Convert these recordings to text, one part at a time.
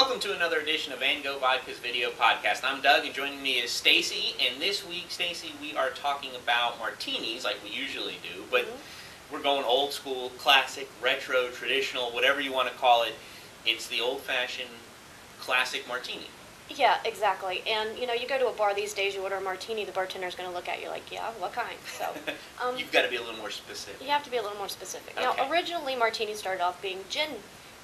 Welcome to another edition of Gogh Vodka's video podcast. I'm Doug, and joining me is Stacy. And this week, Stacy, we are talking about martinis like we usually do, but we're going old school, classic, retro, traditional, whatever you want to call it. It's the old-fashioned classic martini. Yeah, exactly. And, you know, you go to a bar these days, you order a martini, the bartender's going to look at you like, yeah, what kind? So You've got to be a little more specific. You have to be a little more specific. Okay. Now, originally, martinis started off being gin,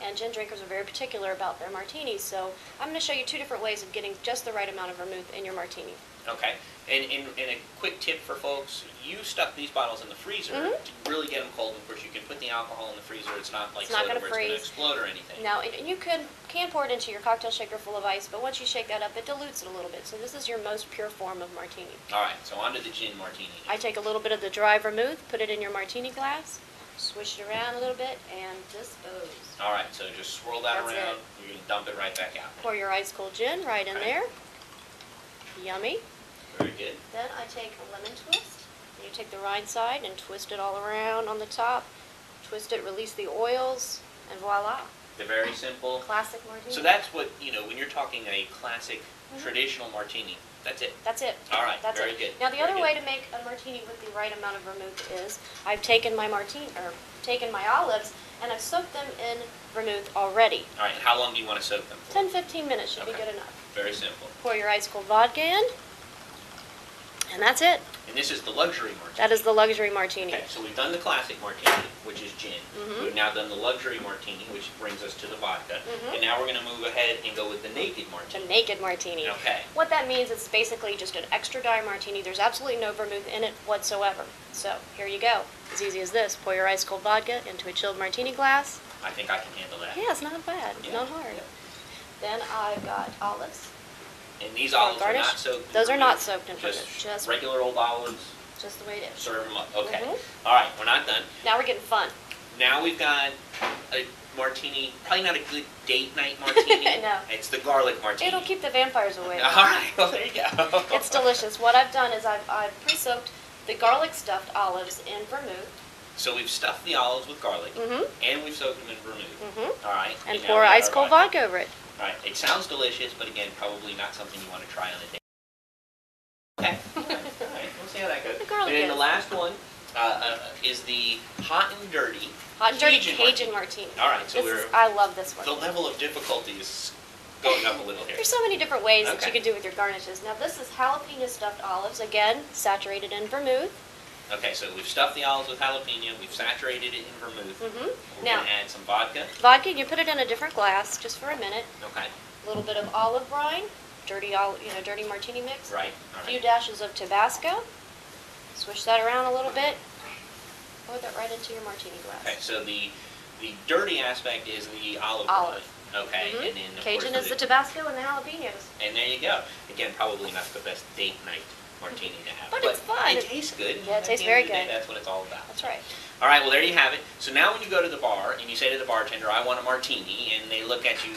and gin drinkers are very particular about their martinis. So I'm going to show you two different ways of getting just the right amount of vermouth in your martini. Okay. And a quick tip for folks, you stuck these bottles in the freezer to really get them cold. Of course, you can put the alcohol in the freezer. It's not like soda where it's going to explode or anything. No, and you can pour it into your cocktail shaker full of ice, but once you shake that up, it dilutes it a little bit. So this is your most pure form of martini. All right, so on to the gin martini. I take a little bit of the dry vermouth, put it in your martini glass, swish it around a little bit, and dispose. All right, so just swirl that That's around. it. You're going to dump it right back out. Pour your ice cold gin right in there. Yummy. Very good. Then I take a lemon twist. You take the rind side and twist it all around on the top. Twist it, release the oils, and voila. They're very simple. Classic martini. So that's what, you know, when you're talking a classic traditional martini, that's it. That's it. All right, That's very it. good. Now the Very other good. way to make a martini with the right amount of vermouth is I've taken my taken my olives and I've soaked them in vermouth already. All right, how long do you want to soak them for? 10-15 minutes should be Okay. good enough. Very simple. Pour your ice cold vodka in, and that's it. And this is the luxury martini. That is the luxury martini. Okay, so we've done the classic martini, which is gin. We've now done the luxury martini, which brings us to the vodka. And now we're going to move ahead and go with the naked The martini. naked martini. Okay. What that means is basically just an extra dry martini. There's absolutely no vermouth in it whatsoever. So here you go. As easy as this. Pour your ice cold vodka into a chilled martini glass. I think I can handle that. Yeah, it's not bad. It's Yeah. not hard. Yeah. Then I've got olives. And these olives are Garnish. not soaked in Those are not vermouth. soaked in vermouth. Just regular old olives. Just the way it is. Serve them up. Okay. Mhm. All right, we're not done. Now we're getting fun. Now we've got a martini, probably not a good date night martini. No. It's the garlic martini. It'll keep the vampires away. All right, well, there you go. It's delicious. What I've done is I've pre-soaked the garlic stuffed olives in vermouth. So we've stuffed the olives with garlic, Mhm. and we've soaked them in vermouth. Mhm. All right. And now pour we got ice our cold vodka over it. All right. It sounds delicious, but again, probably not something you want to try on a date. Okay. All right. We'll see how that goes. The garlic And then the is. last one is the hot and dirty. Hot and dirty Cajun Cajun martini. All right. So I love this one. the level of difficulty is going up a little here. There's so many different ways that Okay. you can do with your garnishes. Now this is jalapeno stuffed olives, again, saturated in vermouth. Okay, so we've stuffed the olives with jalapeno. We've saturated it in vermouth. We're Now- going to add some vodka. Vodka, you put it in a different glass just for a minute. Okay. A little bit of olive brine, dirty martini mix. Right. All A few right. dashes of Tabasco. Swish that around a little bit. Pour that right into your martini glass. Okay, so the dirty aspect is the olive. Olive. oil. Okay, Mhm. and then of Cajun course is the Tabasco and the jalapenos. and there you go. Again, probably not the best date night martini to have, But it's fun. It tastes good. Yeah, it At tastes the very end of the day, good. That's what it's all about. That's right. All right, well there you have it. So now when you go to the bar and you say to the bartender, "I want a martini," and they look at you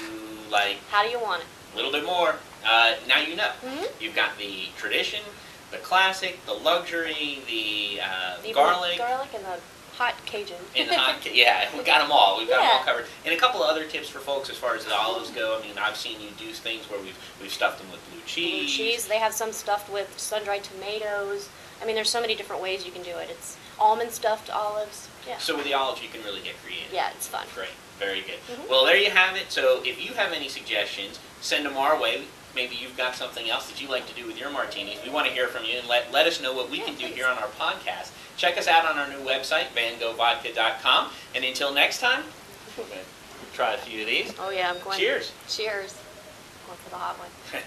like How do you want it? a little bit more, now you know. Mhm. You've got the tradition, the classic, the luxury, the Even garlic. Garlic and the hot Cajun. And the hot, yeah, we've got them all. We've got them all Yeah. covered. And a couple of other tips for folks as far as the olives go. I mean, I've seen you do things where we've stuffed them with blue cheese. Blue cheese. They have some stuffed with sun-dried tomatoes. I mean, there's so many different ways you can do it. It's almond stuffed olives. Yeah. So with the olives, you can really get creative. Yeah, it's fun. Great, very good. Mhm. Well, there you have it. So if you have any suggestions, send them our way. Maybe you've got something else that you like to do with your martinis. We want to hear from you and let us know what we can do here on our podcast. Check us out on our new website, GoghVodka.com. And until next time, we're going to try a few of these. Oh yeah, I'm going. Cheers. Cheers. Going for the hot one.